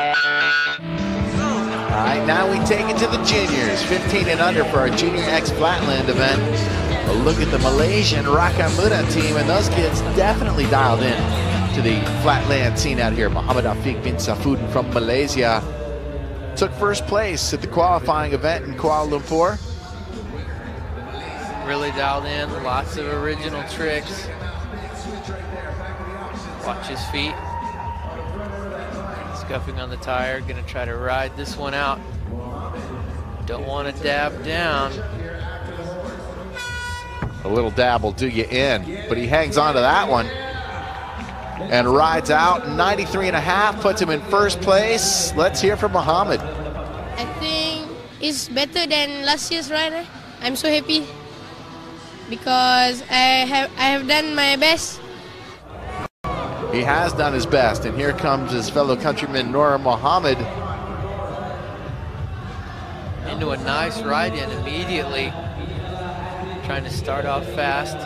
All right, now we take it to the juniors, 15 and under for our Junior X Flatland event. A look at the Malaysian Rakamuda team, and those kids definitely dialed in to the flatland scene out here. Muhammad Afiq bin Safudin from Malaysia took first place at the qualifying event in Kuala Lumpur. Really dialed in, lots of original tricks. Watch his feet. Scuffing on the tire, gonna try to ride this one out. Don't want to dab down. A little dab will do you in, but he hangs on to that one and rides out. 93.5 puts him in first place. Let's hear from Muhammad. I think it's better than last year's ride. I'm so happy because I have done my best. He has done his best, and here comes his fellow countryman Nur Muhammad. Into a nice ride in immediately. Trying to start off fast.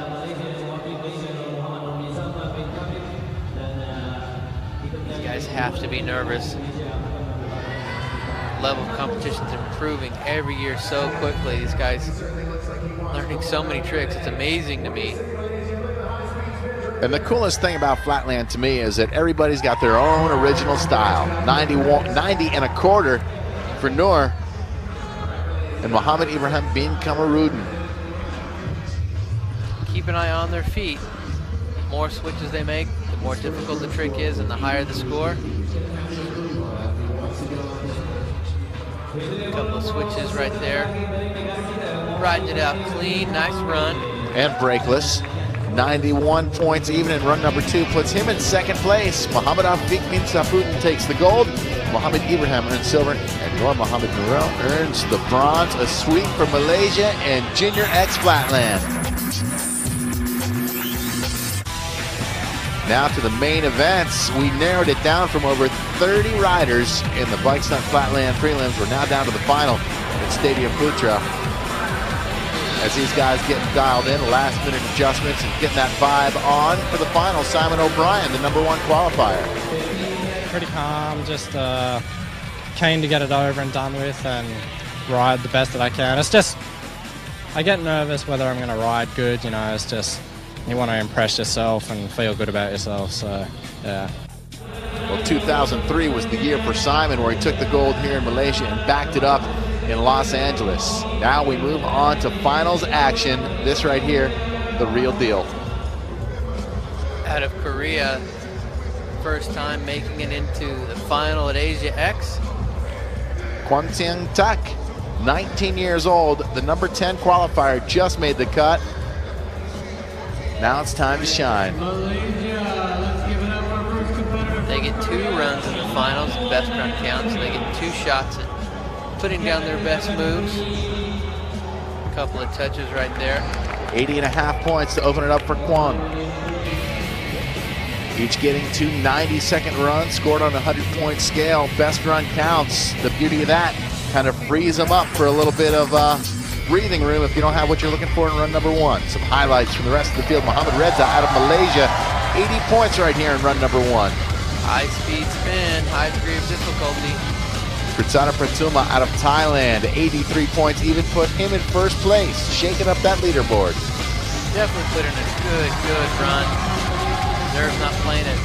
These guys have to be nervous. Level of competition's improving every year so quickly. These guys learning so many tricks. It's amazing to me. And the coolest thing about Flatland to me is that everybody's got their own original style. 90 and a quarter for Nur and Muhammad Ibrahim bin Kamarudin. Keep an eye on their feet. The more switches they make, the more difficult the trick is and the higher the score. A couple of switches right there. Riding it out clean, nice run. And brakeless. 91 points even in run number 2 puts him in second place. Muhammad Afiq bin Safudin takes the gold. Muhammad Ibrahim earns silver, and Nur Muhammad Nurel earns the bronze. A sweep for Malaysia and Junior X Flatland. Now to the main events. We narrowed it down from over 30 riders in the Bike Stunt Flatland prelims. We're now down to the final at Stadium Putra. As these guys getting dialed in, last minute adjustments and getting that vibe on for the final. Simon O'Brien, the #1 qualifier. Pretty calm, just keen to get it over and done with and ride the best that I can. It's just, I get nervous whether I'm going to ride good, you know, it's just, you want to impress yourself and feel good about yourself, so yeah. Well, 2003 was the year for Simon where he took the gold here in Malaysia and backed it up in Los Angeles. Now we move on to finals action. This right here, the real deal. Out of Korea, first time making it into the final at Asia X. Kwon Seong-Taek, 19 years old, the #10 qualifier, just made the cut. Now it's time to shine. They get 2 runs in the finals, best run counts, so they get 2 shots at putting down their best moves. A couple of touches right there. 80.5 points to open it up for Kwon. Each getting 2 90-second runs, scored on a 100-point scale. Best run counts. The beauty of that, kind of frees them up for a little bit of breathing room if you don't have what you're looking for in run number 1. Some highlights from the rest of the field. Muhammad Redza out of Malaysia, 80 points right here in run number 1. High speed spin, high degree of difficulty. Krisada out of Thailand, 83 points, even put him in first place, shaking up that leaderboard. Definitely put in a good run. Deserves not playing it.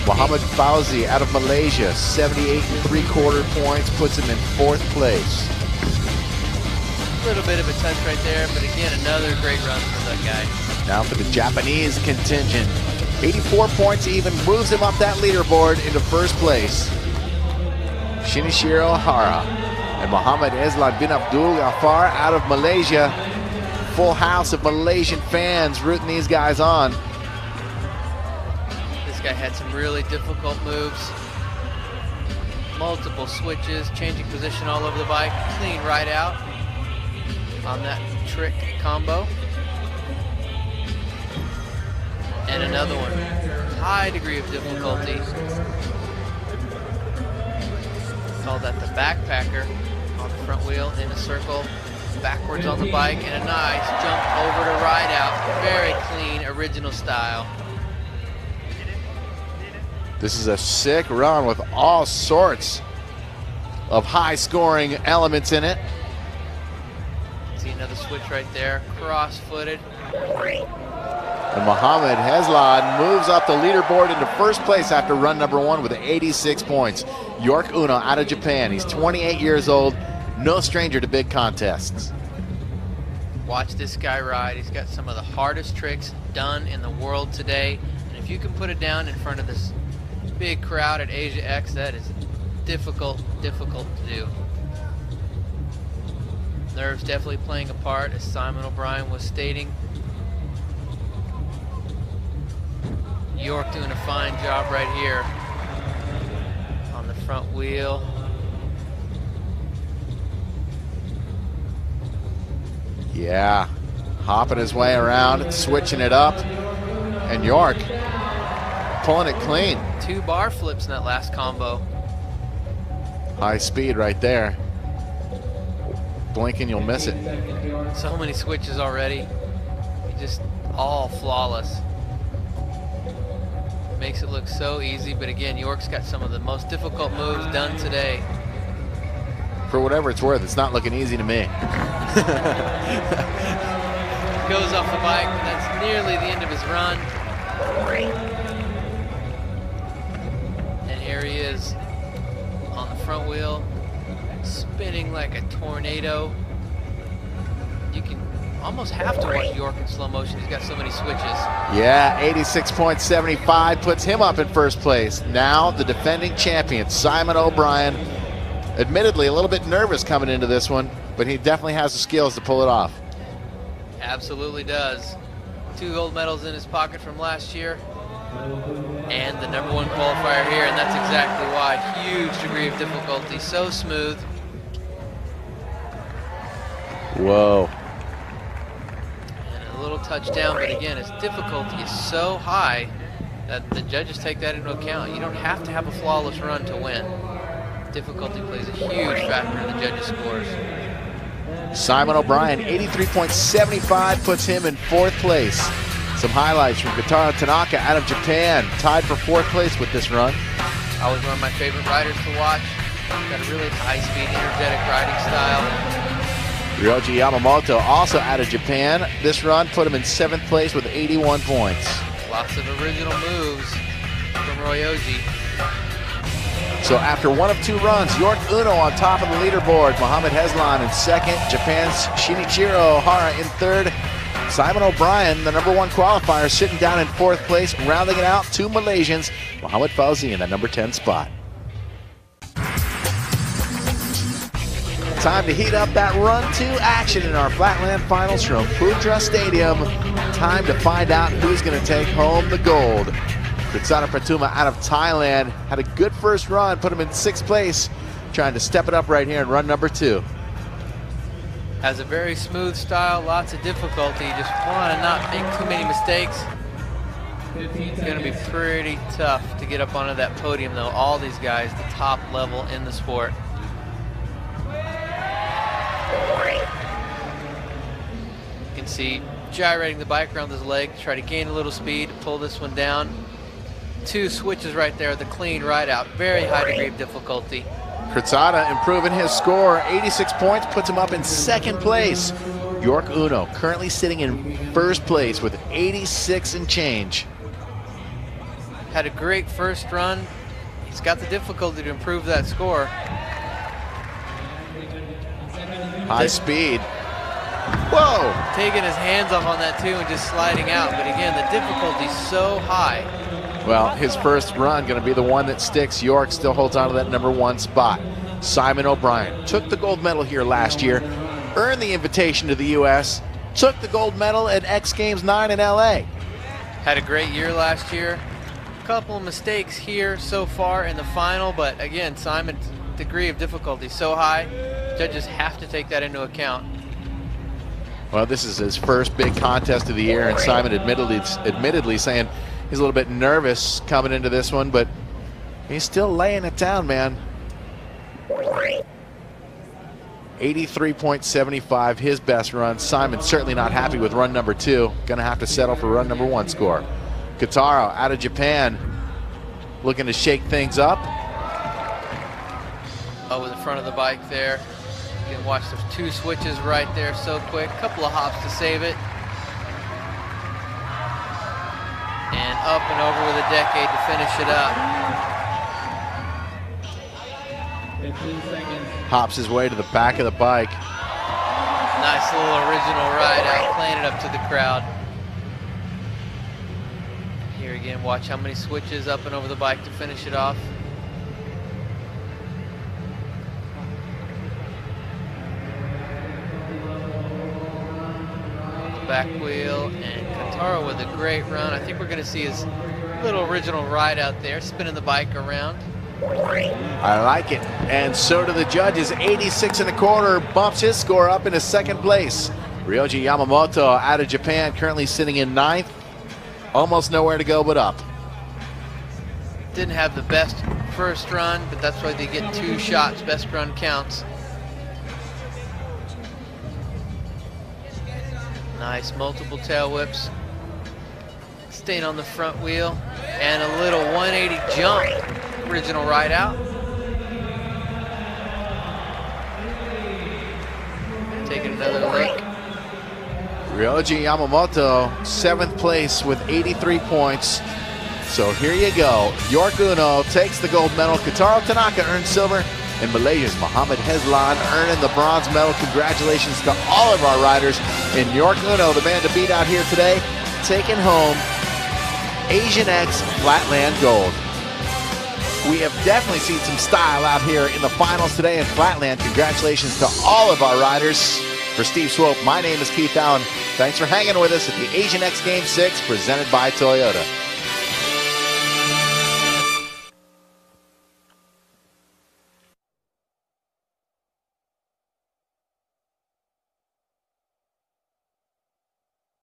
Mohd Fauzi out of Malaysia, 78 3/4 points, puts him in 4th place. A little bit of a touch right there, but again, another great run for that guy. Now for the Japanese contingent. 84 points even, moves him up that leaderboard into first place. Shinichiro Hara and Muhammad Hezlan bin Abdul Ghaffar out of Malaysia. Full house of Malaysian fans rooting these guys on. This guy had some really difficult moves. Multiple switches, changing position all over the bike. Clean right out on that trick combo. And another one. High degree of difficulty. Call that the backpacker on the front wheel in a circle, backwards on the bike, and a nice jump over to ride out. Very clean, original style. This is a sick run with all sorts of high-scoring elements in it. See another switch right there, cross-footed. And Mohammed Hezlan moves up the leaderboard into first place after run number 1 with 86 points. York Uno out of Japan. He's 28 years old, no stranger to big contests. Watch this guy ride. He's got some of the hardest tricks done in the world today. And if you can put it down in front of this big crowd at Asia X, that is difficult to do. Nerves definitely playing a part, as Simon O'Brien was stating. York doing a fine job right here on the front wheel. Yeah, hopping his way around, switching it up, and York pulling it clean. 2 bar flips in that last combo. High speed right there. Blink and you'll miss it. So many switches already. Just all flawless. Makes it look so easy, but again, York's got some of the most difficult moves done today. For whatever it's worth, it's not looking easy to me. Goes off the bike, and that's nearly the end of his run. And here he is on the front wheel, spinning like a tornado. You can almost have to watch York in slow motion. He's got so many switches. Yeah, 86.75 puts him up in first place. Now the defending champion, Simon O'Brien, admittedly a little bit nervous coming into this one, but he definitely has the skills to pull it off. Absolutely does. 2 gold medals in his pocket from last year, and the #1 qualifier here, and that's exactly why. Huge degree of difficulty, so smooth. Whoa. And a little touchdown, but again, his difficulty is so high that the judges take that into account. You don't have to have a flawless run to win. Difficulty plays a huge factor in the judges' scores. Simon O'Brien, 83.75 puts him in 4th place. Some highlights from Kotaro Tanaka out of Japan, tied for 4th place with this run. Always one of my favorite riders to watch. Got a really high-speed, energetic riding style. Ryoji Yamamoto, also out of Japan. This run put him in 7th place with 81 points. Lots of original moves from Ryoji. So after 1 of 2 runs, York Uno on top of the leaderboard. Mohammed Hezlan in 2nd. Japan's Shinichiro Hara in 3rd. Simon O'Brien, the #1 qualifier, sitting down in 4th place. Rounding it out, 2 Malaysians. Mohd Fauzi in that number 10 spot. Time to heat up that Run 2 action in our Flatland Finals from Putra Stadium. Time to find out who's going to take home the gold. Krisada Pratuma out of Thailand had a good first run, put him in 6th place, trying to step it up right here in run number 2. Has a very smooth style, lots of difficulty. Just want to not make too many mistakes. It's going to be pretty tough to get up onto that podium, though. All these guys, the top level in the sport. You can see gyrating the bike around his leg, try to gain a little speed, pull this one down. 2 switches right there, the clean ride out. Very high degree of difficulty. Krisada improving his score, 86 points, puts him up in 2nd place. York Uno currently sitting in 1st place with 86 and change. Had a great first run. He's got the difficulty to improve that score. High speed. Whoa! Taking his hands off on that too and just sliding out. But again, the difficulty's so high. Well, his first run going to be the one that sticks. York still holds on to that #1 spot. Simon O'Brien took the gold medal here last year, earned the invitation to the U.S., took the gold medal at X Games 9 in L.A. Had a great year last year. A couple of mistakes here so far in the final, but again, Simon's degree of difficulty so high, judges have to take that into account. Well, this is his first big contest of the year, and Simon admittedly saying he's a little bit nervous coming into this one, but he's still laying it down, man. 83.75, his best run. Simon certainly not happy with run number 2. Gonna have to settle for run number 1 score. Kotaro out of Japan, looking to shake things up. over the front of the bike there. You can watch those 2 switches right there so quick. A couple of hops to save it. And up and over with a decade to finish it up. 15 seconds. Hops his way to the back of the bike. Nice little original ride out, playing it up to the crowd. Here again, watch how many switches up and over the bike to finish it off. Back wheel, and Kotaro with a great run. I think we're going to see his little original ride out there, spinning the bike around. I like it, and so do the judges. 86 1/4 bumps his score up into 2nd place. Ryoji Yamamoto out of Japan, currently sitting in 9th. Almost nowhere to go but up. Didn't have the best first run, but that's why they get 2 shots. Best run counts. Nice multiple tail whips. Staying on the front wheel, and a little 180 jump. Original ride out. Taking another look. Ryoji Yamamoto, 7th place with 83 points. So here you go. York Uno takes the gold medal. Kotaro Tanaka earns silver. And Malaysia's Mohammed Hezlan earning the bronze medal. Congratulations to all of our riders. And York Uno, the man to beat out here today, taking home Asian X Flatland gold. We have definitely seen some style out here in the finals today in Flatland. Congratulations to all of our riders. For Steve Swope, my name is Keith Allen. Thanks for hanging with us at the Asian X Game 6 presented by Toyota.